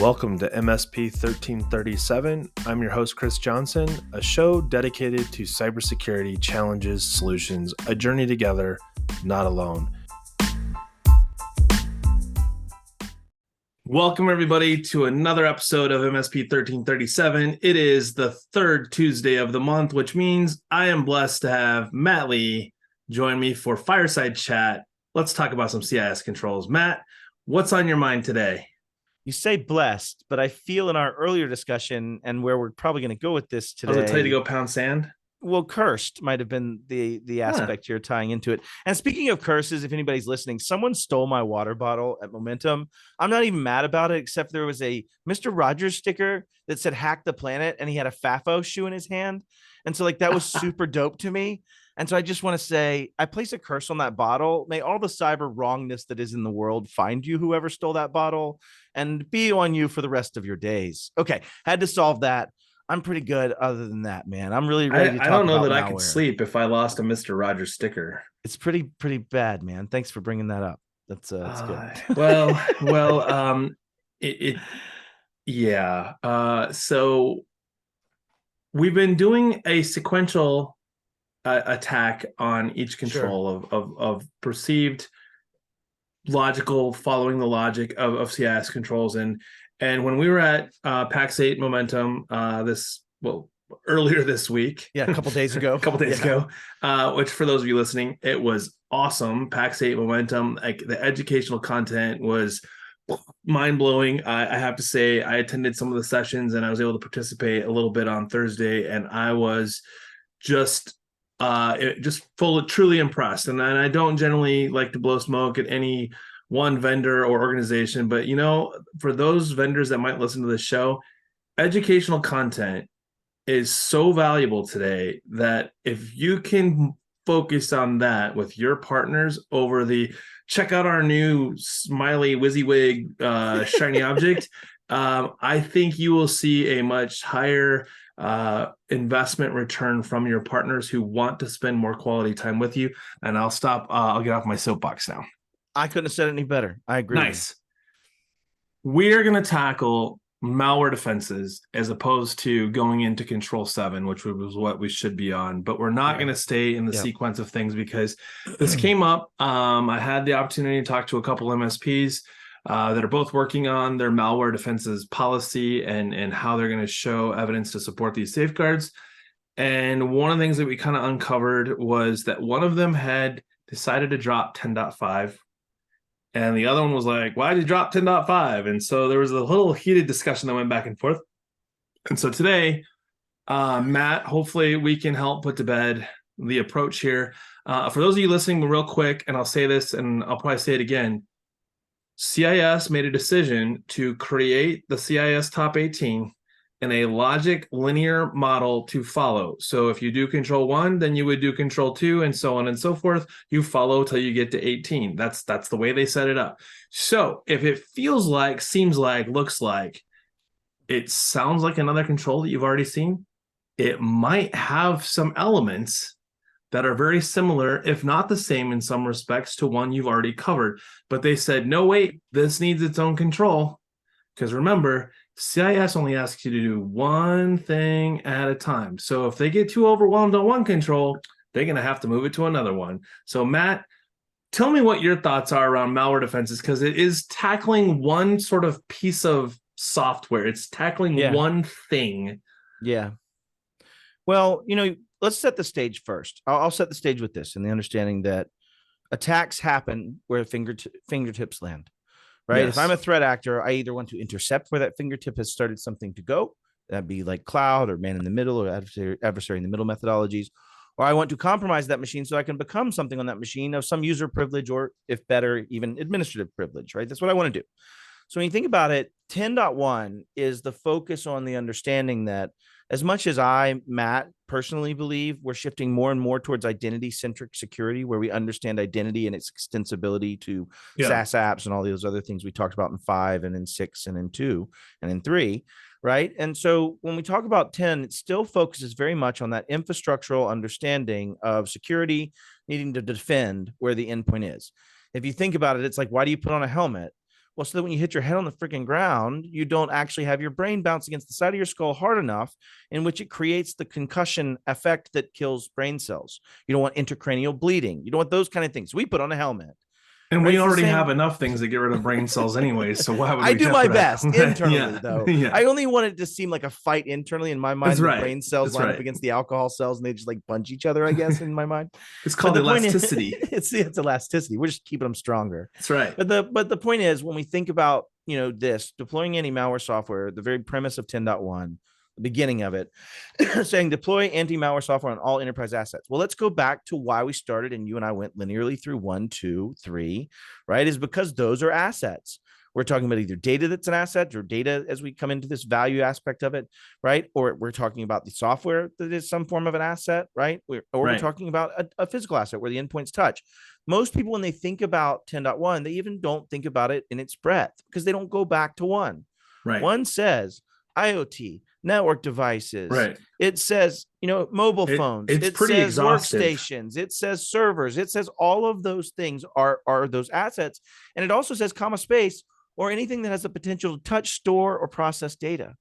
Welcome to MSP 1337. I'm your host, Chris Johnson, a show dedicated to cybersecurity challenges, solutions, a journey together, not alone. Welcome, everybody, to another episode of MSP 1337. It is the third Tuesday of the month, which means I am blessed to have Matt Lee join me for Fireside Chat. Let's talk about some CIS controls. Matt, what's on your mind today? You say blessed, but I feel in our earlier discussion and where we're probably going to go with this today. I was tell you to go pound sand? Well, cursed might have been the aspect you're tying into it. And speaking of curses, if anybody's listening, someone stole my water bottle at Momentum. I'm not even mad about it, except there was a Mr. Rogers sticker that said hack the planet, and he had a FAFO shoe in his hand. And so that was super dope to me. And so I just want to say, I place a curse on that bottle. May all the cyber wrongness that is in the world find you, whoever stole that bottle, and be on you for the rest of your days. Okay, had to solve that. I'm pretty good other than that, man. I'm really ready to talk about I don't know that malware. I could sleep if I lost a Mr. Rogers sticker. It's pretty bad, man. Thanks for bringing that up. That's good. Yeah. So we've been doing a sequential attack on each control of perceived logical, following the logic of CIS controls. And when we were at PAX 8 Momentum earlier this week, a couple days ago, which for those of you listening, it was awesome. PAX 8 Momentum, like the educational content was mind-blowing. I have to say, I attended some of the sessions and I was able to participate a little bit on Thursday, and I was just truly impressed. And I don't generally like to blow smoke at any one vendor or organization, but for those vendors that might listen to this show, educational content is so valuable today that if you can focus on that with your partners over the check out our new smiley WYSIWYG shiny object, I think you will see a much higher investment return from your partners who want to spend more quality time with you. And I'll stop. I'll get off my soapbox now. I couldn't have said it any better. I agree. Nice. We're going to tackle malware defenses as opposed to going into Control 7, which was what we should be on. But we're not going to stay in the sequence of things because this came up. I had the opportunity to talk to a couple MSPs that are both working on their malware defenses policy and how they're going to show evidence to support these safeguards. And one of the things that we kind of uncovered was that one of them had decided to drop 10.5. And the other one was like, why did you drop 10.5? And so there was a little heated discussion that went back and forth. And so today, Matt, hopefully we can help put to bed the approach here. For those of you listening real quick, and I'll say this and I'll probably say it again, CIS made a decision to create the CIS top 18 in a logic linear model to follow. So if you do Control 1, then you would do Control 2 and so on and so forth. You follow till you get to 18. That's the way they set it up. So if it feels like, seems like, looks like, it sounds like another control that you've already seen, it might have some elements that are very similar, if not the same in some respects, to one you've already covered. But they said, no, wait, this needs its own control. Because remember, CIS only asks you to do one thing at a time. So if they get too overwhelmed on one control, they're going to have to move it to another one. So Matt, tell me what your thoughts are around malware defenses, because it is tackling one sort of piece of software. It's tackling one thing. Yeah. Well, let's set the stage first. I'll set the stage with this and the understanding that attacks happen where fingertips land. Right. Yes. If I'm a threat actor, I either want to intercept where that fingertip has started something to go. That'd be like cloud or man in the middle or adversary in the middle methodologies. Or I want to compromise that machine so I can become something on that machine of some user privilege or, if better, even administrative privilege. Right. That's what I want to do. So when you think about it, 10.1 is the focus on the understanding that as much as I, Matt, personally believe we're shifting more and more towards identity-centric security, where we understand identity and its extensibility to SaaS apps and all those other things we talked about in 5 and in 6 and in 2 and in 3, right? And so when we talk about 10, it still focuses very much on that infrastructural understanding of security needing to defend where the endpoint is. If you think about it, it's like, why do you put on a helmet? Well, so that when you hit your head on the freaking ground, you don't actually have your brain bounce against the side of your skull hard enough, in which it creates the concussion effect that kills brain cells. You don't want intracranial bleeding. You don't want those kind of things. We put on a helmet. And right? we already have enough things to get rid of brain cells anyway. So why would we I do my jeopardize best internally, yeah. though. Yeah. I only want it to seem like a fight internally in my mind. That's the right. brain cells That's line right. up against the alcohol cells and they just like punch each other, I guess, in my mind. It's called elasticity. It's elasticity. We're just keeping them stronger. That's right. But the point is, when we think about, this deploying anti-malware software, the very premise of 10.1, the beginning of it, saying deploy anti-malware software on all enterprise assets. Well, let's go back to why we started, and you and I went linearly through 1, 2, 3, right? Is because those are assets. We're talking about either data that's an asset or data as we come into this value aspect of it, right? Or we're talking about the software that is some form of an asset, right? We're talking about a physical asset where the endpoints touch. Most people, when they think about 10.1, they even don't think about it in its breadth because they don't go back to 1. Right. 1 says IoT, network devices. Right. It says, mobile phones. It's pretty says exhaustive. Workstations. It says servers. It says all of those things are those assets. And it also says comma space or anything that has the potential to touch, store, or process data.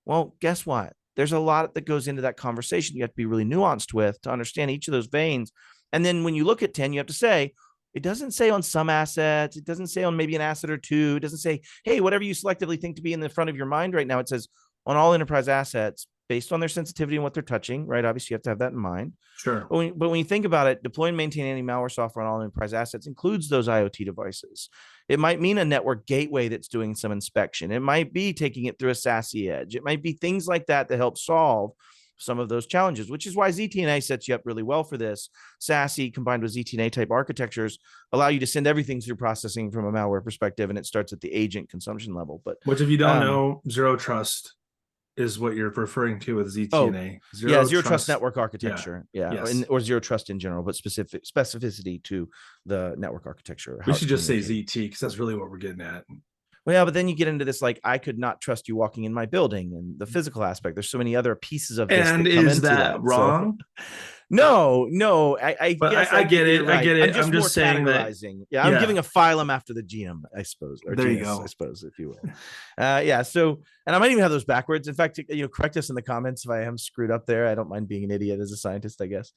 Well, guess what? There's a lot that goes into that conversation. You have to be really nuanced with to understand each of those veins. And then when you look at 10, you have to say, it doesn't say on some assets. It doesn't say on maybe an asset or two. It doesn't say, hey, whatever you selectively think to be in the front of your mind right now. It says on all enterprise assets based on their sensitivity and what they're touching, right? Obviously, you have to have that in mind. Sure. But when you think about it, deploy and maintain anti-malware software on all enterprise assets includes those IoT devices. It might mean a network gateway that's doing some inspection. It might be taking it through a SASE edge. It might be things like that help solve some of those challenges, which is why ZTNA sets you up really well for this. SASE combined with ZTNA type architectures allow you to send everything through processing from a malware perspective, and it starts at the agent consumption level. But which, if you don't know, zero trust is what you're referring to with ZTNA. Zero trust network architecture. Yeah. Yes. Or zero trust in general, but specificity to the network architecture. We should just say ZT because that's really what we're getting at. Well, yeah, but then you get into this, like, I could not trust you walking in my building and the physical aspect. There's so many other pieces of this. And is that wrong? So, no. I get it. Right. I get it. I'm just saying that. Yeah, I'm giving a phylum after the genome, I suppose. Or there genus, you go. I suppose, if you will. So, and I might even have those backwards. In fact, correct us in the comments if I am screwed up there. I don't mind being an idiot as a scientist, I guess.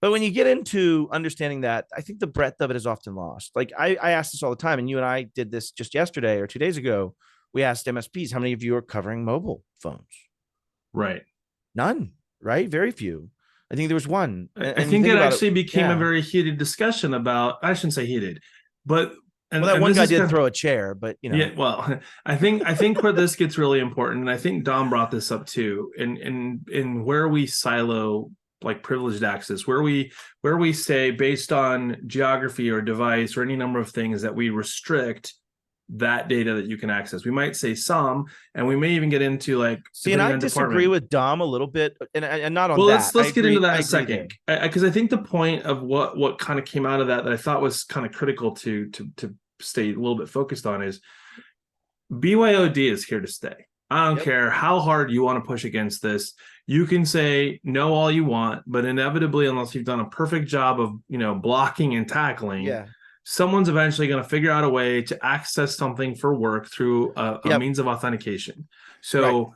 But when you get into understanding that, I think the breadth of it is often lost. Like I ask this all the time, and you and I did this just yesterday or 2 days ago. We asked MSPs, how many of you are covering mobile phones? Right. None, right? Very few. I think there was one. I think it actually became a very heated discussion about, I shouldn't say heated, but that one guy did throw a chair, but Yeah, well, I think where this gets really important, and I think Dom brought this up too, in where we silo like privileged access, where we say based on geography or device or any number of things that we restrict that data that you can access. We might say some, and we may even get into like. See, and I disagree with Dom a little bit, and not on well, that. Let's get into that in a second, because I think the point of what kind of came out of that I thought was kind of critical to stay a little bit focused on is BYOD is here to stay. I don't care how hard you want to push against this. You can say no all you want, but inevitably, unless you've done a perfect job of blocking and tackling, someone's eventually going to figure out a way to access something for work through a means of authentication. So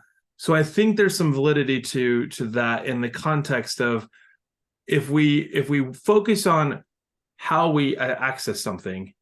I think there's some validity to that in the context of if we focus on how we access something,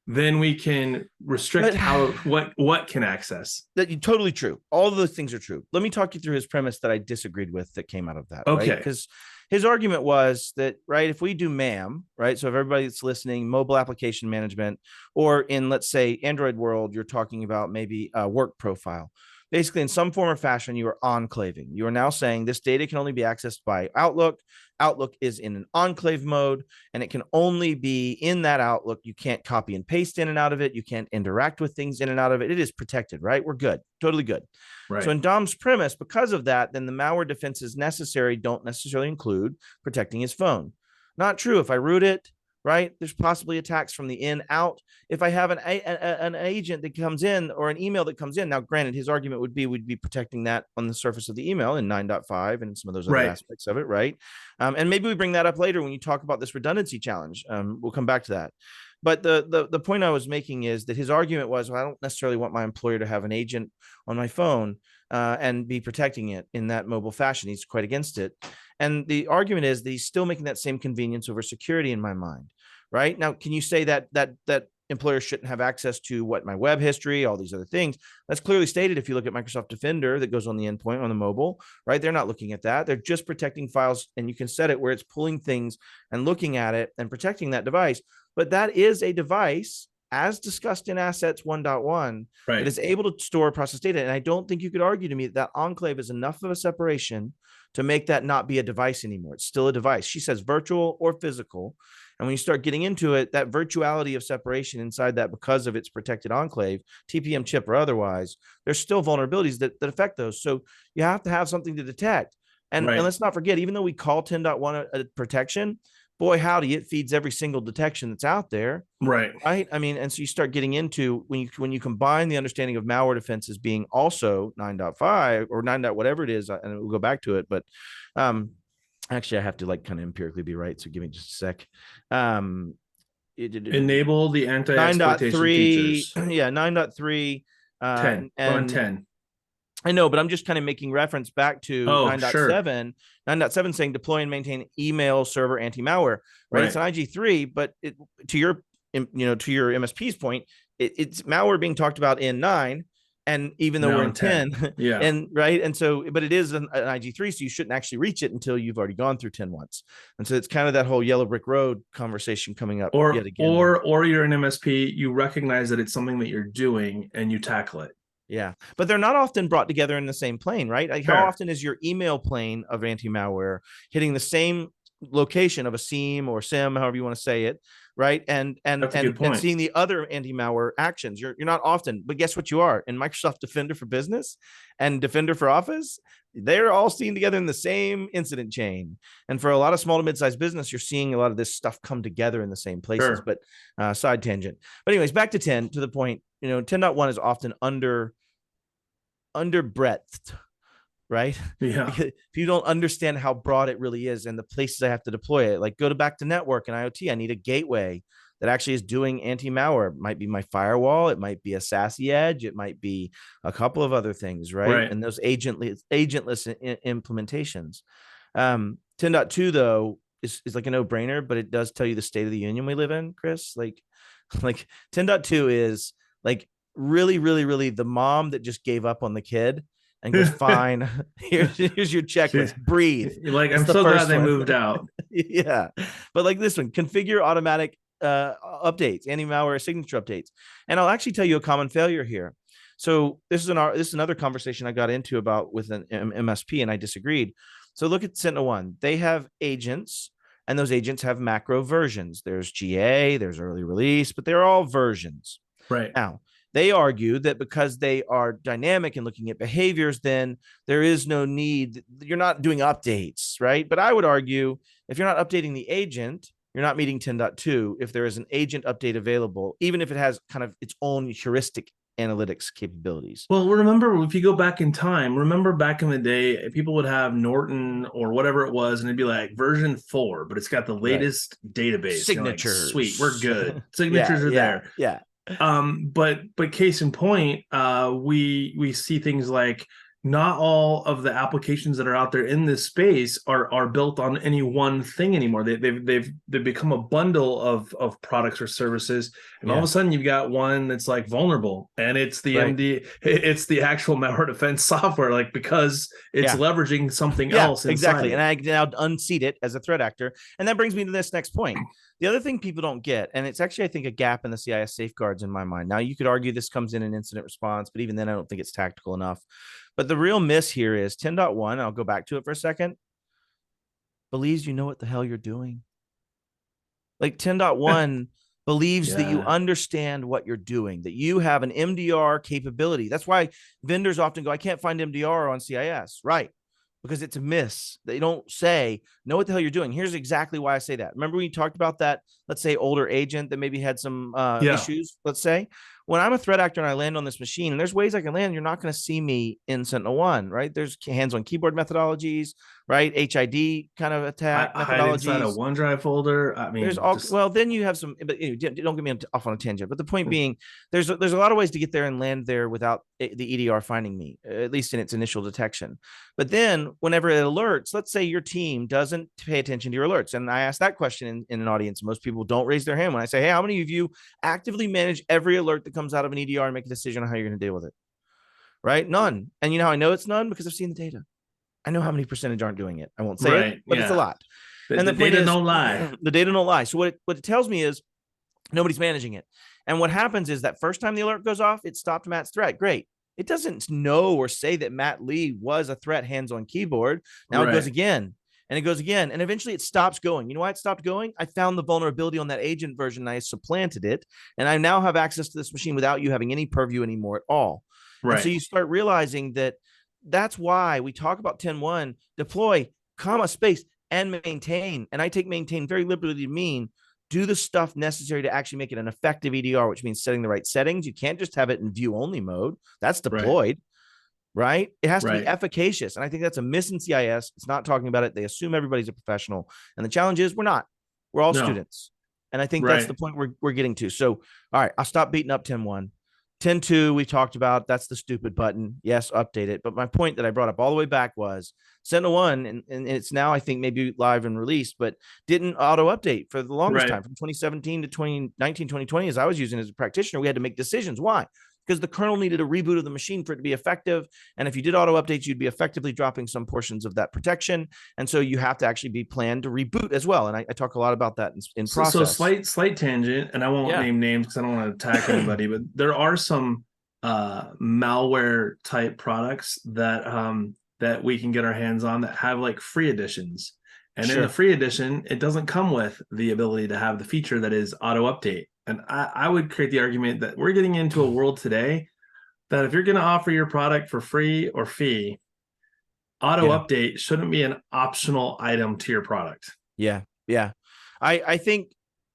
then we can restrict what can access. Totally true. All of those things are true. Let me talk you through his premise that I disagreed with that came out of that. Okay. Because his argument was that, right, if we do MAM, right, so if everybody that's listening, mobile application management, or in, let's say, Android world, you're talking about maybe a work profile. Basically, in some form or fashion, you are enclaving. You are now saying this data can only be accessed by Outlook. Outlook is in an enclave mode, and it can only be in that Outlook. You can't copy and paste in and out of it. You can't interact with things in and out of it. It is protected, right? We're good. Totally good. Right. So in Dom's premise, because of that, then the malware defenses necessary don't necessarily include protecting his phone. Not true. If I root it, right, there's possibly attacks from the in out. If I have an agent that comes in or an email that comes in, now granted, his argument would be we'd be protecting that on the surface of the email in 9.5 and some of those other aspects of it, right? And maybe we bring that up later when you talk about this redundancy challenge. We'll come back to that. But the point I was making is that his argument was, well, I don't necessarily want my employer to have an agent on my phone and be protecting it in that mobile fashion. He's quite against it. And the argument is that he's still making that same convenience over security in my mind. Right now, can you say that employers shouldn't have access to what my web history, all these other things? That's clearly stated if you look at Microsoft Defender that goes on the endpoint on the mobile, right? They're not looking at that. They're just protecting files, and you can set it where it's pulling things and looking at it and protecting that device. But that is a device, as discussed in Assets 1.1, right, that is able to store process data. And I don't think you could argue to me that enclave is enough of a separation to make that not be a device anymore. It's still a device. She says virtual or physical. And when you start getting into it, that virtuality of separation inside that, because of its protected enclave, TPM chip or otherwise, there's still vulnerabilities that affect those. So you have to have something to detect. And let's not forget, even though we call 10.1 a protection, boy, howdy, it feeds every single detection that's out there. Right. I mean, and so you start getting into when you combine the understanding of malware defenses being also 9.5 or 9. Whatever it is, and we'll go back to it. But actually, I have to kind of empirically be right. So give me just a sec. Enable the anti-exploitation features. Yeah, 9.3. 10. And 10. I know, but I'm just kind of making reference back to 9.7. Sure. 9.7 saying deploy and maintain email server anti-malware. Right? It's an IG3, but to your MSP's point, it's malware being talked about in 9. And even though we're in 10, yeah. And right. And so, but it is an IG3, so you shouldn't actually reach it until you've already gone through 10 once. And so it's kind of that whole yellow brick road conversation coming up yet again. Or you're an MSP, you recognize that it's something that you're doing and you tackle it. Yeah. But they're not often brought together in the same plane, right? Like how often is your email plane of anti-malware hitting the same location of a SIEM or SIM, however you want to say it, right? And seeing the other anti-malware actions. You're not often, but guess what you are? In Microsoft Defender for Business and Defender for Office, they're all seen together in the same incident chain. And for a lot of small to mid-sized business, you're seeing a lot of this stuff come together in the same places. But side tangent. But anyways, back to 10, to the point, 10.1 is often under breadth, right? Yeah. If you don't understand how broad it really is and the places I have to deploy it, like back to network and IoT, I need a gateway that actually is doing anti-malware. It might be my firewall. It might be a SASE edge. It might be a couple of other things, right? And those agentless implementations. 10.2 though is like a no-brainer, but it does tell you the state of the union we live in, Chris. Like 10.2 is like really, really, really the mom that just gave up on the kid and goes, fine, here's your checklist, breathe. Like, I'm so glad they moved out. Yeah. But like this one, configure automatic updates, anti-malware signature updates. And I'll actually tell you a common failure here. So this is another conversation I got into about with an MSP, and I disagreed. So look at Sentinel-1. They have agents, and those agents have macro versions. There's GA, there's early release, but they're all versions. Right. Now, they argue that because they are dynamic and looking at behaviors, then there is no need. You're not doing updates, right? But I would argue if you're not updating the agent, you're not meeting 10.2 if there is an agent update available, even if it has kind of its own heuristic analytics capabilities. Well, remember, if you go back in time, remember back in the day, people would have Norton or whatever it was, and it'd be like version 4, but it's got the latest database. Signatures. Like, sweet, we're good. Signatures are there. Yeah. But case in point, we see things like not all of the applications that are out there in this space are built on any one thing anymore. They've become a bundle of products or services, and all of a sudden you've got one that's like vulnerable, and it's the it's the actual malware defense software, like, because it's leveraging something else. Exactly. And I now unseat it as a threat actor. And that brings me to this next point. The other thing people don't get, and it's actually, I think, a gap in the CIS safeguards in my mind. Now, you could argue this comes in an incident response, but even then, I don't think it's tactical enough. But the real miss here is 10.1, I'll go back to it for a second, believes you know what the hell you're doing. Like 10.1 believes that you understand what you're doing, that you have an MDR capability. That's why vendors often go, I can't find MDR on CIS. Right. Because it's a miss. They don't say, know what the hell you're doing. Here's exactly why I say that. Remember when you talked about that, let's say, older agent that maybe had some issues, let's say? when I'm a threat actor and I land on this machine, and there's ways I can land, you're not going to see me in Sentinel-1, right? There's hands-on keyboard methodologies, right? HID kind of attack methodologies. Hide inside a OneDrive folder. I mean, there's all well, then you have some, but don't get me off on a tangent. But the point being, there's a lot of ways to get there and land there without the EDR finding me, at least in its initial detection. But then whenever it alerts, let's say your team doesn't pay attention to your alerts, and I ask that question in an audience, most people don't raise their hand when I say, hey, how many of you actively manage every alert that comes out of an EDR and make a decision on how you're going to deal with it? Right? None. And you know how I know it's none? Because I've seen the data. I know how many percentage aren't doing it. I won't say it, but it's a lot. And the data don't lie. The data don't lie. So what it tells me is nobody's managing it. And what happens is that first time the alert goes off, it stopped Matt's threat. Great. It doesn't know or say that Matt Lee was a threat hands-on keyboard. Now it goes again, and it goes again, and eventually it stops going. You know why it stopped going? I found the vulnerability on that agent version, and I supplanted it, and I now have access to this machine without you having any purview anymore at all. Right. And so you start realizing that that's why we talk about 10.1, deploy, comma, space, and maintain. And I take maintain very liberally to mean do the stuff necessary to actually make it an effective EDR, which means setting the right settings. You can't just have it in view only mode. That's deployed, right? It has to be efficacious. And I think that's a miss in CIS. It's not talking about it. They assume everybody's a professional. And the challenge is we're not. We're all students. And I think that's the point we're getting to. So, all right, I'll stop beating up 10.1. 10.2, we talked about, that's the stupid button. Yes, update it. But my point that I brought up all the way back was Sentinel-1, and it's now, I think, maybe live and released, but didn't auto update for the longest time. From 2017 to 2019, 2020, as I was using it as a practitioner, we had to make decisions. Why? Because the kernel needed a reboot of the machine for it to be effective. And if you did auto updates, you'd be effectively dropping some portions of that protection. And so you have to actually be planned to reboot as well. And I talk a lot about that in process. So slight tangent, and I won't name names because I don't want to attack anybody, but there are some malware type products that that we can get our hands on that have like free editions. And in the free edition, it doesn't come with the ability to have the feature that is auto update. And I would create the argument that we're getting into a world today that if you're going to offer your product for free or fee, auto update shouldn't be an optional item to your product. Yeah. I think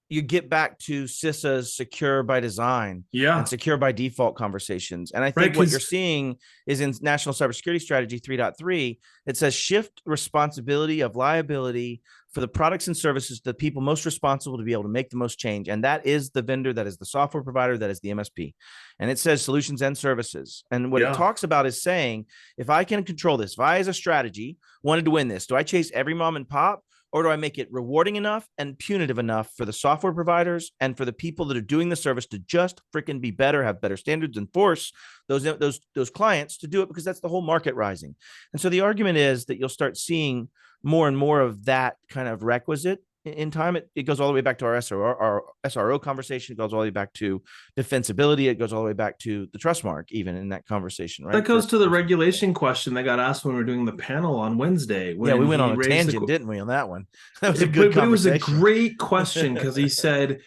you get back to CISA's secure by design and secure by default conversations. And I think what you're seeing is in National Cybersecurity Strategy 3.3, it says shift responsibility of liability for the products and services to the people most responsible to be able to make the most change. And that is the vendor, that is the software provider, that is the MSP. And it says solutions and services. And what it talks about is saying, if I can control this, if I as a strategy wanted to win this, do I chase every mom and pop? Or do I make it rewarding enough and punitive enough for the software providers and for the people that are doing the service to just freaking be better, have better standards, and force those clients to do it, because that's the whole market rising. And so the argument is that you'll start seeing more and more of that kind of requisite in time. It goes all the way back to our SRO conversation. It goes all the way back to defensibility. It goes all the way back to the trust mark, even in that conversation, right? That goes to the regulation question that got asked when we were doing the panel on Wednesday. We went on a tangent, didn't we, on that one? That was a good conversation. It was a great question, because he said,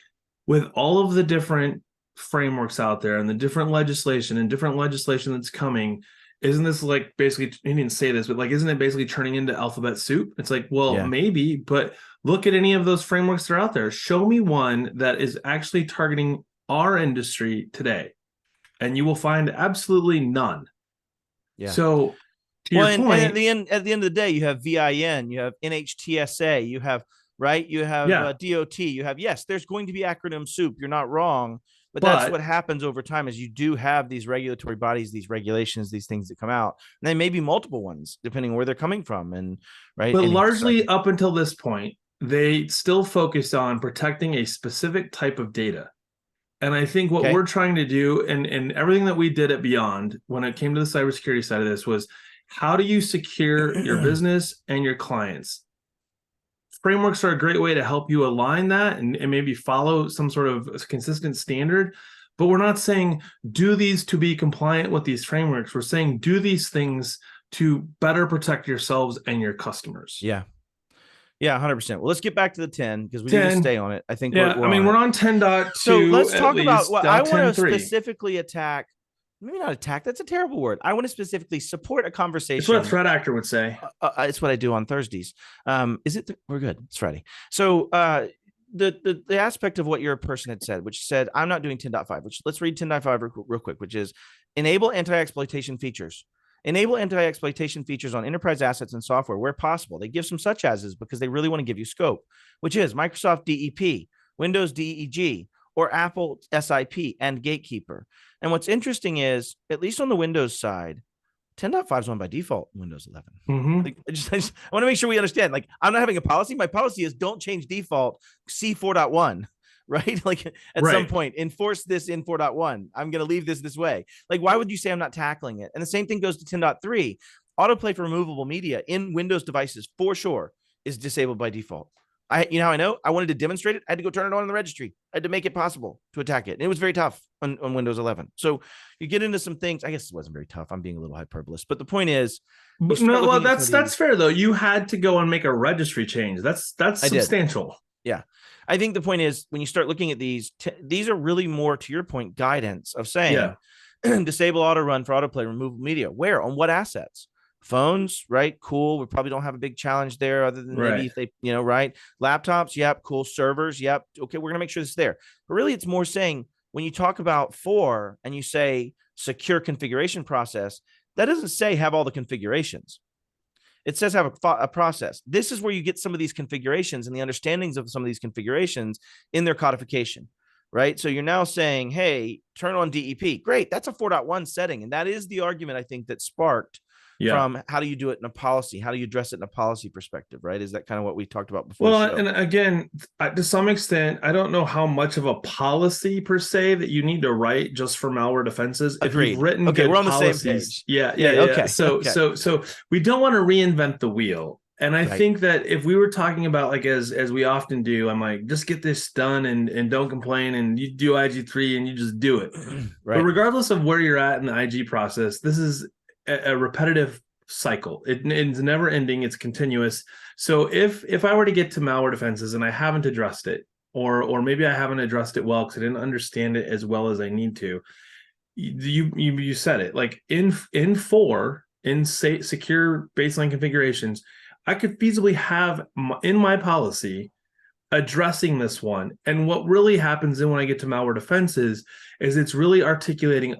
with all of the different frameworks out there and the different legislation that's coming, isn't this like basically, he didn't say this, but like, isn't it basically turning into alphabet soup? It's like, well, maybe, but look at any of those frameworks that are out there. Show me one that is actually targeting our industry today, and you will find absolutely none. Yeah. So to your point, and at the end of the day, you have VIN, you have NHTSA, you have DOT, you have, yes, there's going to be acronym soup. You're not wrong. But that's what happens over time, is you do have these regulatory bodies, these regulations, these things that come out, and they may be multiple ones depending where they're coming from. And but largely up until this point, they still focus on protecting a specific type of data. And I think what we're trying to do, and everything that we did at Beyond when it came to the cybersecurity side of this, was how do you secure your business and your clients? Frameworks are a great way to help you align that and maybe follow some sort of consistent standard. But we're not saying do these to be compliant with these frameworks. We're saying do these things to better protect yourselves and your customers. Yeah, 100%. Well, let's get back to the 10, because we need to stay on it. I think. Yeah, we're on 10.2. So let's talk about what I want to specifically attack. Maybe not attack. That's a terrible word. I want to specifically support a conversation. It's what a threat actor would say. It's what I do on Thursdays. We're good. It's Friday. So the aspect of what your person had said, which said, I'm not doing 10.5, which let's read 10.5 real quick, which is enable anti-exploitation features. Enable anti-exploitation features on enterprise assets and software where possible. They give some such as's because they really want to give you scope, which is Microsoft DEP, Windows DEG, or Apple SIP and Gatekeeper. And what's interesting is, at least on the Windows side, 10.5 is on by default in Windows 11. Mm-hmm. Like, I want to make sure we understand. Like, I'm not having a policy. My policy is don't change default C4.1, right? Like at some point, enforce this in 4.1. I'm going to leave this way. Like, why would you say I'm not tackling it? And the same thing goes to 10.3. Autoplay for removable media in Windows devices for sure is disabled by default. I know I wanted to demonstrate it. I had to go turn it on in the registry. I had to make it possible to attack it. And it was very tough on Windows 11. So you get into some things. I guess it wasn't very tough. I'm being a little hyperbolous, but the point is, no, well, that's fair though. You had to go and make a registry change. That's substantial. Yeah. I think the point is, when you start looking at these are really more, to your point, guidance of saying, disable auto run for autoplay, remove media. Where? On what assets? Phones, right? Cool. We probably don't have a big challenge there, other than maybe if they, right? Laptops, yep. Cool. Servers, yep. Okay, we're gonna make sure this is there. But really, it's more saying, when you talk about 4 and you say secure configuration process, that doesn't say have all the configurations. It says have a process. This is where you get some of these configurations and the understandings of some of these configurations in their codification, right? So you're now saying, hey, turn on DEP. Great. That's a 4.1 setting. And that is the argument, I think, that sparked from how do you do it in a policy? How do you address it in a policy perspective, right? Is that kind of what we talked about before? Well, and again, to some extent, I don't know how much of a policy per se that you need to write just for malware defenses. Agreed. If you've written okay, good we're on policies, the same page. Yeah. Okay. So we don't want to reinvent the wheel. And I think that if we were talking about, like, as we often do, I'm like, just get this done and don't complain, and you do IG3 and you just do it. But regardless of where you're at in the IG process, this is a repetitive cycle. It's never ending. It's continuous. So if I were to get to malware defenses and I haven't addressed it, or maybe I haven't addressed it well because I didn't understand it as well as I need to, you said it, like in 4, in secure baseline configurations, I could feasibly have in my policy addressing this one. And what really happens then when I get to malware defenses is it's really articulating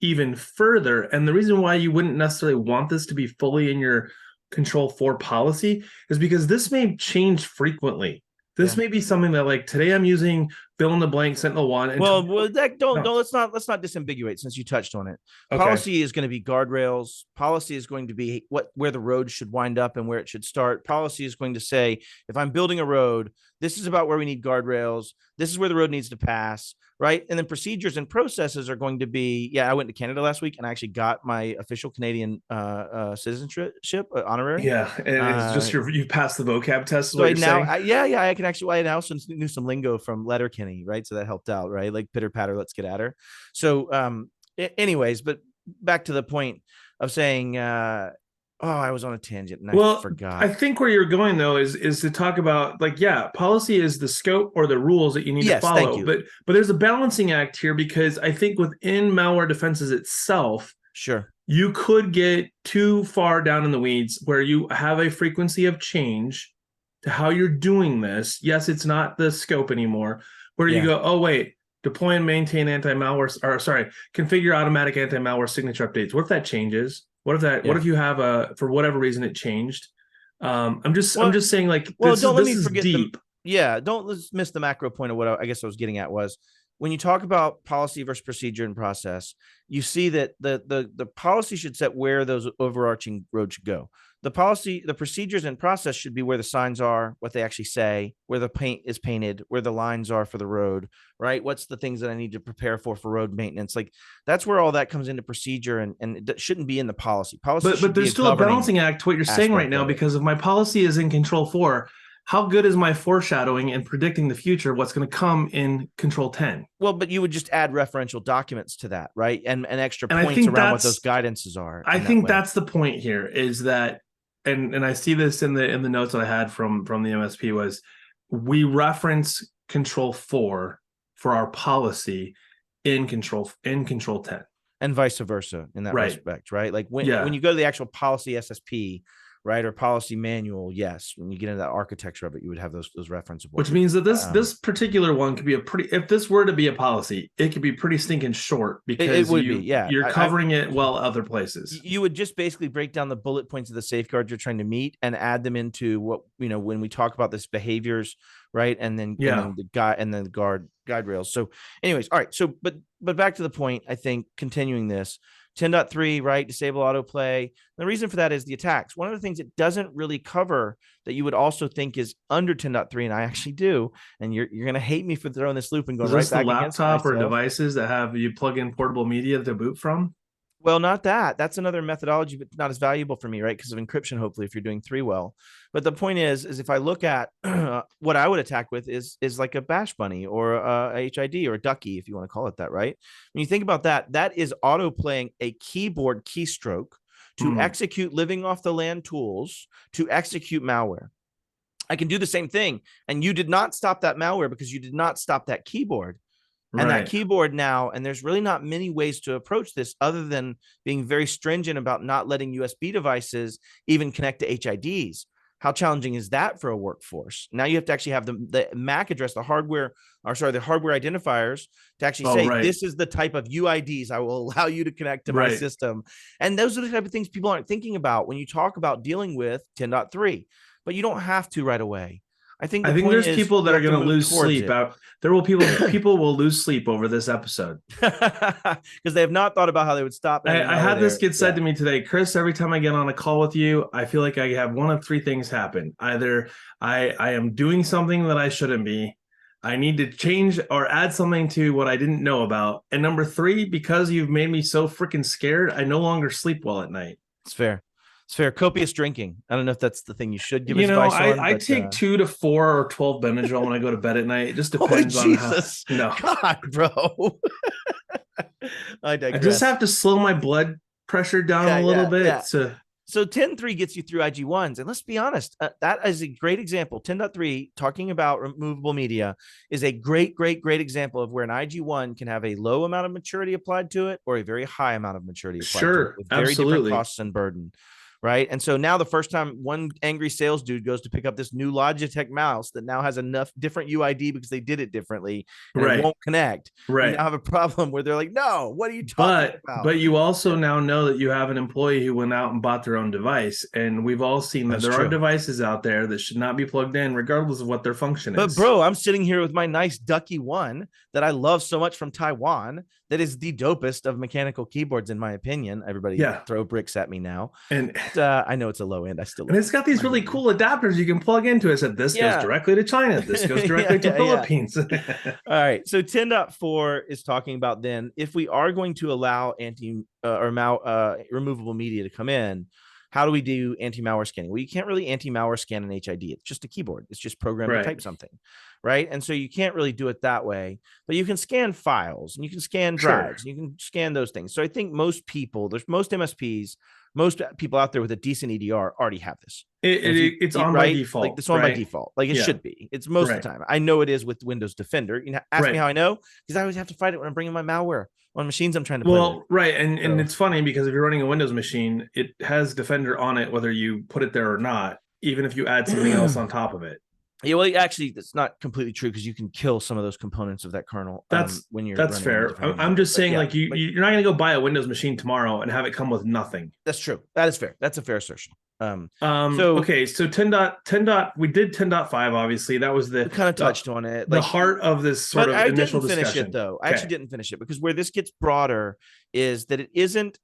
even further. And the reason why you wouldn't necessarily want this to be fully in your control 4 policy is because this may change frequently. This may be something that, like, today I'm using fill in the blank Sentinel-1. And let's not disambiguate, since you touched on it. Okay. Policy is going to be guardrails. Policy is going to be where the road should wind up and where it should start. Policy is going to say, if I'm building a road, this is about where we need guardrails. This is where the road needs to pass, right? And then procedures and processes are going to be, I went to Canada last week and I actually got my official Canadian citizenship honorary. Yeah, and it's just you passed the vocab test. So I can actually. I also knew some lingo from Letterkenny, right? So that helped out, right? Like pitter patter, let's get at her. So, anyways, but back to the point of saying, I was on a tangent and I forgot. I think where you're going though is to talk about, like, policy is the scope or the rules that you need to follow. But there's a balancing act here, because I think within malware defenses itself, you could get too far down in the weeds where you have a frequency of change to how you're doing this. Yes, it's not the scope anymore, where you go, oh wait, deploy and maintain configure automatic anti-malware signature updates. What if that changes? What if you have for whatever reason it changed? I'm just saying, like, this is deep. Don't miss the macro point of what I guess I was getting at was, when you talk about policy versus procedure and process, you see that the policy should set where those overarching roads should go. The policy, the procedures and process should be where the signs are, what they actually say, where the paint is painted, where the lines are for the road, right? What's the things that I need to prepare for road maintenance? Like, that's where all that comes into procedure, and it shouldn't be in the policy. But there's still a balancing act to what you're saying right now, because if my policy is in control 4, how good is my foreshadowing and predicting the future, what's going to come in control 10? Well, but you would just add referential documents to that, right? And extra points around what those guidances are. I think that's the point here, is that, and I see this in the notes that I had from the MSP, was we reference control 4 for our policy in control 10, and vice versa in that respect, right? Like when you go to the actual policy SSP, right? Or policy manual. Yes. When you get into that architecture of it, you would have those referenceable. Which means that this particular one could be a pretty, if this were to be a policy, it could be pretty stinking short because it would be, yeah. You're covering it well other places. You would just basically break down the bullet points of the safeguards you're trying to meet and add them into what, when we talk about this behaviors, right? And then, the guide rails. So anyways, all right. So, but back to the point, I think continuing this 10.3, right? Disable autoplay. The reason for that is the attacks. One of the things it doesn't really cover that you would also think is under 10.3, and I actually do, and you're going to hate me for throwing this loop and going right back against myself. Laptop or devices that have you plug in portable media to boot from? Well, not that. That's another methodology, but not as valuable for me, right? Because of encryption, hopefully, if you're doing 3 well. But the point is if I look at what I would attack with is like a bash bunny or a HID or a ducky, if you want to call it that, right? When you think about that, that is auto playing a keyboard keystroke to execute living off the land tools to execute malware. I can do the same thing. And you did not stop that malware because you did not stop that keyboard. And that keyboard now, and there's really not many ways to approach this other than being very stringent about not letting USB devices even connect to HIDs. How challenging is that for a workforce? Now you have to actually have the MAC address, the hardware identifiers to actually say, this is the type of UIDs I will allow you to connect to my system. And those are the type of things people aren't thinking about when you talk about dealing with 10.3, but you don't have to right away. I think there's people that are going to lose sleep. People will lose sleep over this episode because they have not thought about how they would stop. I had this get said to me today, Chris. Every time I get on a call with you, I feel like I have one of 3 things happen. Either I am doing something that I shouldn't be, I need to change or add something to what I didn't know about, and number 3, because you've made me so freaking scared, I no longer sleep well at night. It's fair. It's fair. Copious drinking. I don't know if that's the thing you should give advice on. I take 2 to 4 or 12 Benadryl when I go to bed at night. It just depends on Jesus. No, God, bro. I digress. I just have to slow my blood pressure down a little bit. Yeah. So 10.3 gets you through IG1s. And let's be honest, that is a great example. 10.3, talking about removable media, is a great example of where an IG1 can have a low amount of maturity applied to it or a very high amount of maturity applied to it with very different costs and burden. Right. And so now the first time one angry sales dude goes to pick up this new Logitech mouse that now has enough different UID because they did it differently and it won't connect. Right. You now have a problem where they're like, no, what are you talking about? But you also now know that you have an employee who went out and bought their own device. And we've all seen that there are devices out there that should not be plugged in regardless of what their function is. But bro, I'm sitting here with my nice Ducky One that I love so much from Taiwan. That is the dopest of mechanical keyboards, in my opinion. Everybody throw bricks at me now. And I know it's a low end. And it's got these really cool adapters you can plug into it. So this goes directly to China. This goes directly to Philippines. All right. So 10.4 is talking about then if we are going to allow removable media to come in, how do we do anti-malware scanning? Well, you can't really anti-malware scan an HID. It's just a keyboard. It's just programmed to type something, right? And so you can't really do it that way, but you can scan files and you can scan drives and you can scan those things. So I think most MSPs, most people out there with a decent EDR already have this. It's on by default. Like it's on by default. Like it should be. It's most of the time. I know it is with Windows Defender. You know, ask me how I know, because I always have to fight it when I'm bringing my malware on machines I'm trying to play with. And it's funny because if you're running a Windows machine, it has Defender on it, whether you put it there or not, even if you add something else on top of it. Yeah, well, actually, that's not completely true because you can kill some of those components of that kernel. When you're that's fair. I'm just saying, you're not going to go buy a Windows machine tomorrow and have it come with nothing. That's true. That is fair. That's a fair assertion. So 10. We did 10.5. Obviously, that was we kind of touched on it. The heart of this sort of initial discussion. I didn't finish it though. I actually didn't finish it because where this gets broader is that it isn't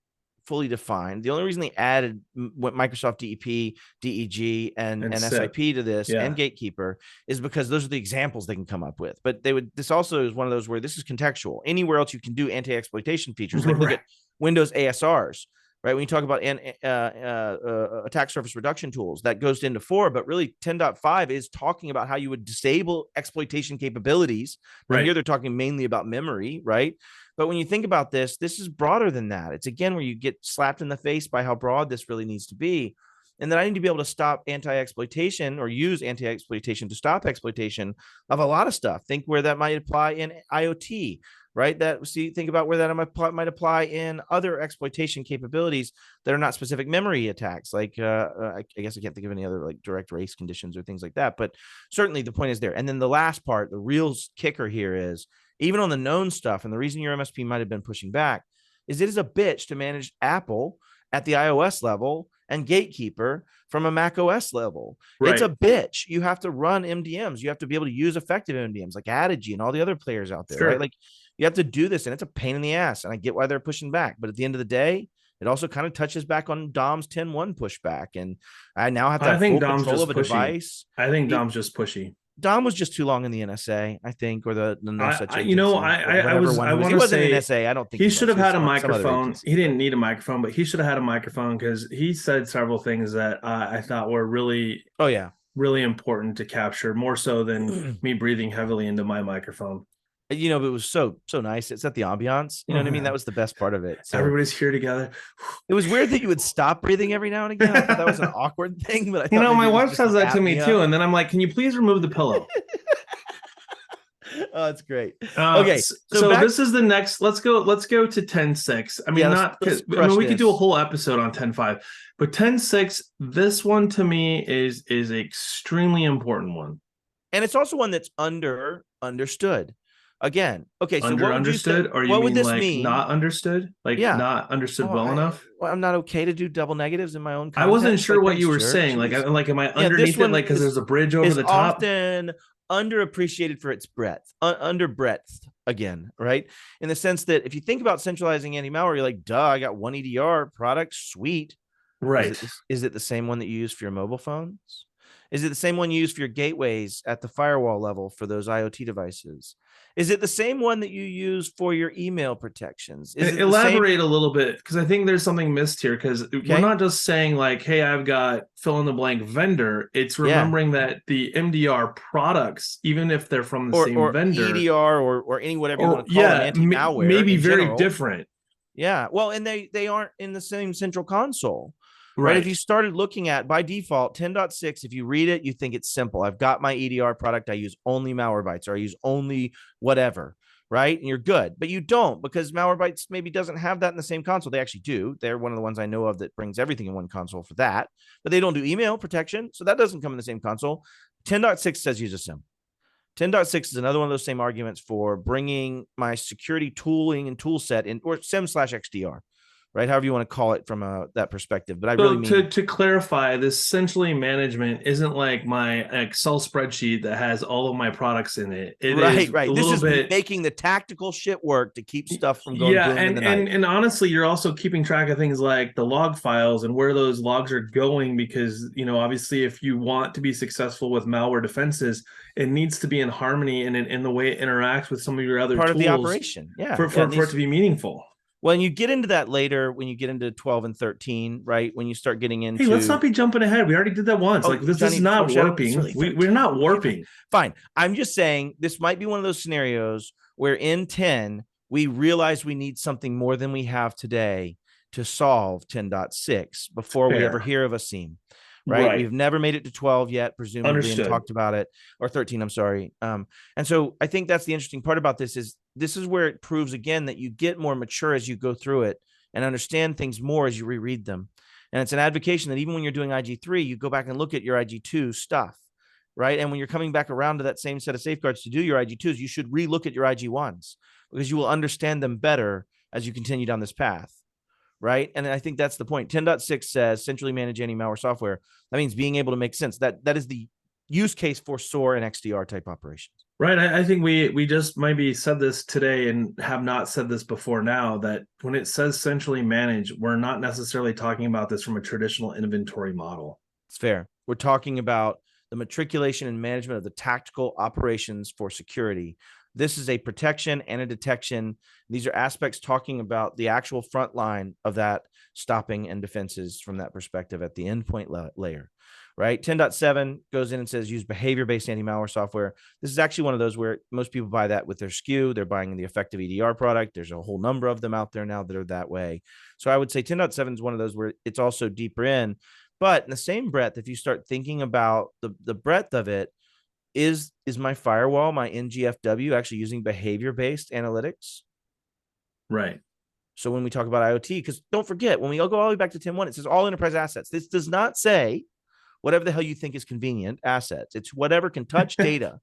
fully defined. The only reason they added what Microsoft DEP, DEG, and SIP to this and Gatekeeper is because those are the examples they can come up with. But this also is one of those where this is contextual. Anywhere else you can do anti-exploitation features, like look at Windows ASRs, right? When you talk about attack surface reduction tools, that goes into 4, but really 10.5 is talking about how you would disable exploitation capabilities. Now here they're talking mainly about memory, right? But when you think about this is broader than that. It's again where you get slapped in the face by how broad this really needs to be. And then I need to be able to stop anti-exploitation or use anti-exploitation to stop exploitation of a lot of stuff. Think where that might apply in IoT, right? Think about where that might apply in other exploitation capabilities that are not specific memory attacks. Like, I guess I can't think of any other like direct race conditions or things like that, but certainly the point is there. And then the last part, the real kicker here is even on the known stuff. And the reason your MSP might've been pushing back is it is a bitch to manage Apple at the iOS level and Gatekeeper from a Mac OS level. Right. It's a bitch. You have to run MDMs. You have to be able to use effective MDMs like Adigy and all the other players out there, right? Like you have to do this, and it's a pain in the ass. And I get why they're pushing back, but at the end of the day, it also kind of touches back on Dom's 10.1 pushback. And I now have to have full control of a device. I think Dom's just pushy. Dom was just too long in the NSA, I think, or the no such agency. You know, I wasn't in NSA. I don't think he should have had a microphone. He didn't need a microphone, but he should have had a microphone because he said several things that I thought were really, really important to capture, more so than me breathing heavily into my microphone. You know, it was so nice. It set the ambiance. You know what I mean? That was the best part of it. So everybody's here together. It was weird that you would stop breathing every now and again. I thought that was an awkward thing, but my wife says that to me too. And then I'm like, can you please remove the pillow? Oh, that's great. Okay. So this is the next, let's go to 10.6. I mean, we could do a whole episode on 10.5, but 10.6, this one to me is an extremely important one. And it's also one that's understood. Again, okay, so understood, or what would this mean? Not understood, not understood well enough. I'm not okay to do double negatives in my own content. I wasn't sure what you were saying. Like, am I underneath it? Like, because there's a bridge over the top. Often underappreciated for its breadth, under breadth again, right? In the sense that if you think about centralizing anti-malware, you're like, duh, I got one EDR product, sweet. Right? Is it the same one that you use for your mobile phones? Is it the same one you use for your gateways at the firewall level for those IoT devices? Is it the same one that you use for your email protections? Elaborate a little bit, because I think there's something missed here, because we're not just saying like, hey, I've got fill in the blank vendor. It's remembering that the MDR products, even if they're from the same vendor, EDR or any whatever you want to call it, anti-malware, may be very different. Yeah, well, and they aren't in the same central console. Right. If you started looking at by default 10.6, if you read it, you think it's simple. I've got my EDR product. I use only Malwarebytes, or I use only whatever. Right. And you're good, but you don't, because Malwarebytes maybe doesn't have that in the same console. They actually do. They're one of the ones I know of that brings everything in one console for that, but they don't do email protection. So that doesn't come in the same console. 10.6 says use a SIM. 10.6 is another one of those same arguments for bringing my security tooling and tool set in, or SIM/XDR. Right, however you want to call it from that perspective, but I really mean to clarify, this essentially management isn't like my Excel spreadsheet that has all of my products in it. Right. This is making the tactical shit work to keep stuff from going. Yeah, and honestly, you're also keeping track of things like the log files and where those logs are going, because obviously, if you want to be successful with malware defenses, it needs to be in harmony and in the way it interacts with some of your other part tools of the operation. Yeah, for it to be meaningful. When you get into that later, when you get into 12 and 13, right? When you start getting into... Hey, let's not be jumping ahead. We already did that once. This is not warping. We're not warping. Fine. I'm just saying this might be one of those scenarios where in 10, we realize we need something more than we have today to solve 10.6 before we ever hear of a SIEM. Right? We've never made it to 12 yet, presumably, and talked about it, or 13, I'm sorry. And so I think that's the interesting part about this is where it proves again that you get more mature as you go through it and understand things more as you reread them. And it's an advocation that even when you're doing IG3, you go back and look at your IG2 stuff, right? And when you're coming back around to that same set of safeguards to do your IG2s, you should relook at your IG1s, because you will understand them better as you continue down this path. Right. And I think that's the point. 10.6 says centrally manage anti-malware software. That means being able to make sense. That is the use case for SOAR and XDR type operations. Right. I think we just maybe said this today and have not said this before now, that when it says centrally manage, we're not necessarily talking about this from a traditional inventory model. It's fair. We're talking about the matriculation and management of the tactical operations for security. This is a protection and a detection. These are aspects talking about the actual front line of that stopping and defenses from that perspective at the endpoint layer, right? 10.7 goes in and says use behavior-based anti-malware software. This is actually one of those where most people buy that with their SKU. They're buying the effective EDR product. There's a whole number of them out there now that are that way. So I would say 10.7 is one of those where it's also deeper in. But in the same breath, if you start thinking about the breadth of it, is my firewall, my NGFW, actually using behavior-based analytics? Right. So when we talk about IoT, because don't forget, when we go all the way back to 10.1, it says all enterprise assets. This does not say whatever the hell you think is convenient assets. It's whatever can touch data.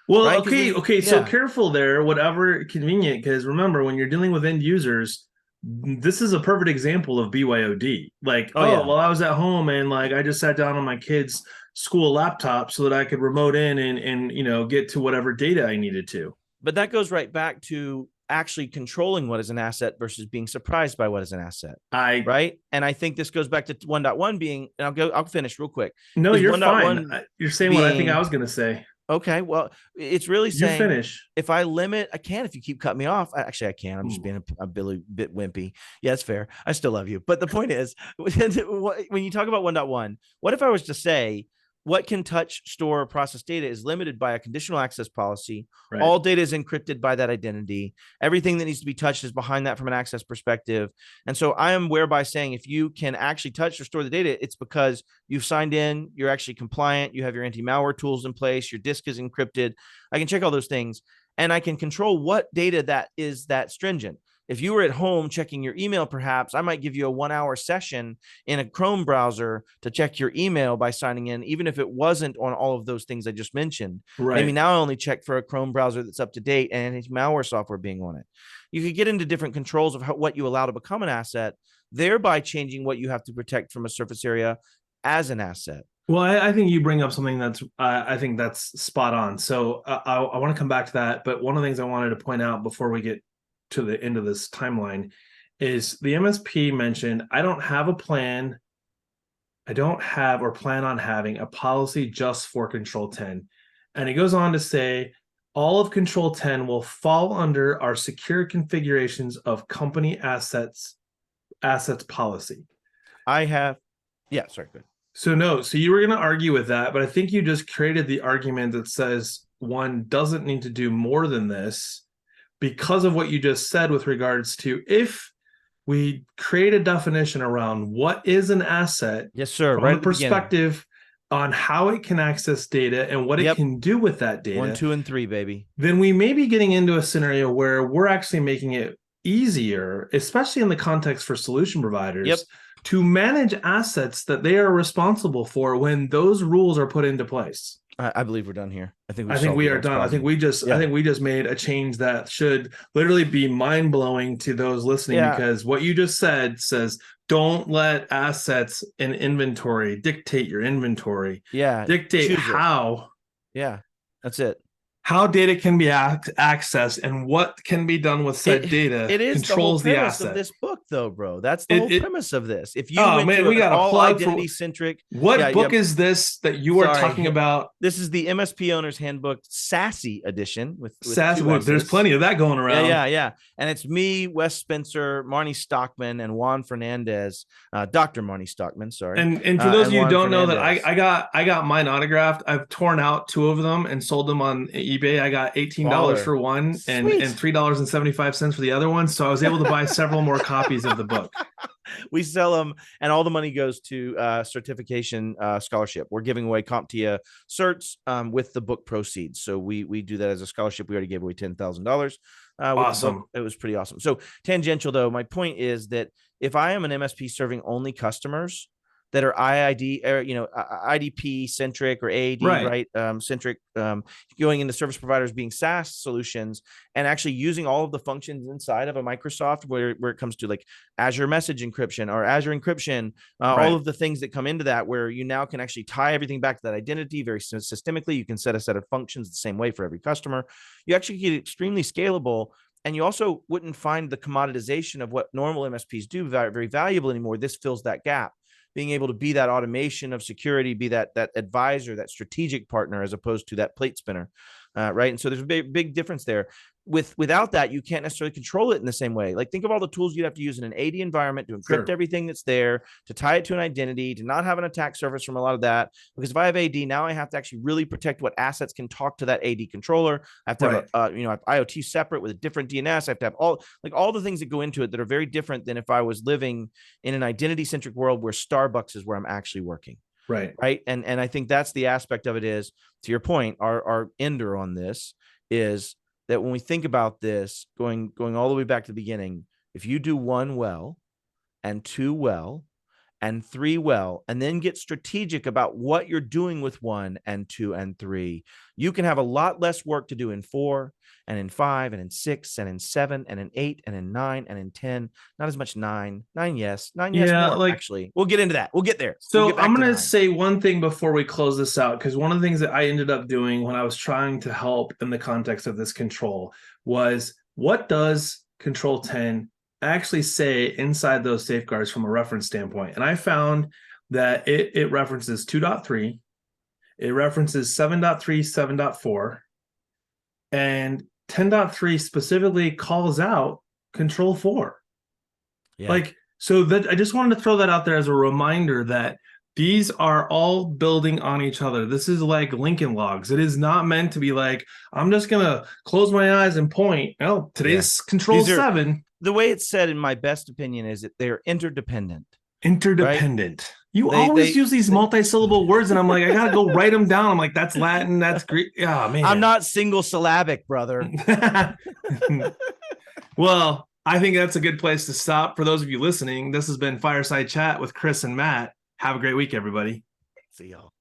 Well, right? okay. So careful there, whatever convenient, because remember, when you're dealing with end users, this is a perfect example of BYOD. Like, well, I was at home and like I just sat down on my kid's school laptop so that I could remote in and get to whatever data I needed to. But that goes right back to actually controlling what is an asset versus being surprised by what is an asset. Right. And I think this goes back to 1.1 being, and I'll finish real quick. No, you're fine. You're saying what I think I was going to say. Okay. Well, it's really saying you finish. If I limit, I can, if you keep cutting me off. Actually, I can. I'm just being a bit wimpy. Yeah, it's fair. I still love you. But the point is, when you talk about 1.1, what if I was to say, what can touch, store, or process data is limited by a conditional access policy. Right. All data is encrypted by that identity. Everything that needs to be touched is behind that from an access perspective. And so I am whereby saying if you can actually touch or store the data, it's because you've signed in, you're actually compliant, you have your anti-malware tools in place, your disk is encrypted. I can check all those things and I can control what data that is that stringent. If you were at home checking your email, perhaps I might give you a 1-hour session in a Chrome browser to check your email by signing in, even if it wasn't on all of those things I just mentioned. Right. Maybe now I only check for a Chrome browser that's up to date and it's malware software being on it. You could get into different controls of what you allow to become an asset, thereby changing what you have to protect from a surface area as an asset. Well, I think you bring up something that's I think that's spot on. So I want to come back to that. But one of the things I wanted to point out before we get to the end of this timeline is the MSP mentioned, I don't have a plan. I don't have or plan on having a policy just for Control 10. And it goes on to say, all of Control 10 will fall under our secure configurations of company assets policy. Sorry, good. So you were going to argue with that, but I think you just created the argument that says one doesn't need to do more than this because of what you just said with regards to if we create a definition around what is an asset. Yes, sir. From a perspective on how it can access data and what it can do with that data. 1, 2, and 3, baby. Then we may be getting into a scenario where we're actually making it easier, especially in the context for solution providers, to manage assets that they are responsible for when those rules are put into place. I believe we're done here. I think we are done. Problem. I think we just made a change that should literally be mind blowing to those listening because what you just said says don't let assets and inventory dictate your inventory. Yeah. Dictate how. Yeah. That's it. How data can be accessed and what can be done with said data. It is controls the whole premise of this book, though, bro. That's the whole premise of this. If you we got all identity centric, what book is this that you are talking about? This is the MSP Owner's Handbook Sassy edition with Sassy. There's plenty of that going around. Yeah. And it's me, Wes Spencer, Marnie Stockman, and Juan Fernandez, Dr. Marnie Stockman. Sorry. And for those of you who don't know that I got mine autographed. I've torn out 2 of them and sold them on eBay. I got $18 for one and $3.75 for the other one. So I was able to buy several more copies of the book. We sell them and all the money goes to certification scholarship. We're giving away CompTIA certs with the book proceeds. So we do that as a scholarship. We already gave away $10,000. Awesome. It was pretty awesome. So tangential though, my point is that if I am an MSP serving only customers that are IID or IDP centric or AAD right centric, going into service providers being SaaS solutions and actually using all of the functions inside of a Microsoft where it comes to like Azure message encryption or Azure encryption, all of the things that come into that where you now can actually tie everything back to that identity very systemically. You can set a set of functions the same way for every customer. You actually get extremely scalable. And you also wouldn't find the commoditization of what normal MSPs do very, very valuable anymore. This fills that gap. Being able to be that automation of security, be that advisor, that strategic partner, as opposed to that plate spinner, right? And so there's a big difference there. Without that, you can't necessarily control it in the same way. Like think of all the tools you'd have to use in an AD environment to encrypt everything that's there, to tie it to an identity, to not have an attack surface from a lot of that. Because if I have AD, now I have to actually really protect what assets can talk to that AD controller. I have to have I have IoT separate with a different DNS. I have to have all the things that go into it that are very different than if I was living in an identity-centric world where Starbucks is where I'm actually working. Right. And I think that's the aspect of it is, to your point, our ender on this is that when we think about this, going all the way back to the beginning, if you do 1 well and 2 well and 3 well, and then get strategic about what you're doing with 1 and 2 and 3, you can have a lot less work to do in 4 and in 5 and in 6 and in 7 and in 8 and in 9 and in 10. Not as much 9. 9, yes. 9, yes. Yeah, More, actually. We'll get into that. We'll get there. So I'm going to say one thing before we close this out, because one of the things that I ended up doing when I was trying to help in the context of this control was, what does control 10 actually say inside those safeguards from a reference standpoint? And I found that it references 2.3, it references 7.3, 7.4, and 10.3 specifically calls out control 4. Yeah. Like, so that I just wanted to throw that out there as a reminder that these are all building on each other. This is like Lincoln Logs. It is not meant to be like, I'm just going to close my eyes and point. Oh, today's control 7. The way it's said, in my best opinion, is that they're interdependent. Interdependent. Right? You always use these multi-syllable words, and I'm like, I got to go write them down. I'm like, that's Latin, that's Greek. Oh, man. I'm not single syllabic, brother. Well, I think that's a good place to stop. For those of you listening, this has been Fireside Chat with Chris and Matt. Have a great week, everybody. See y'all.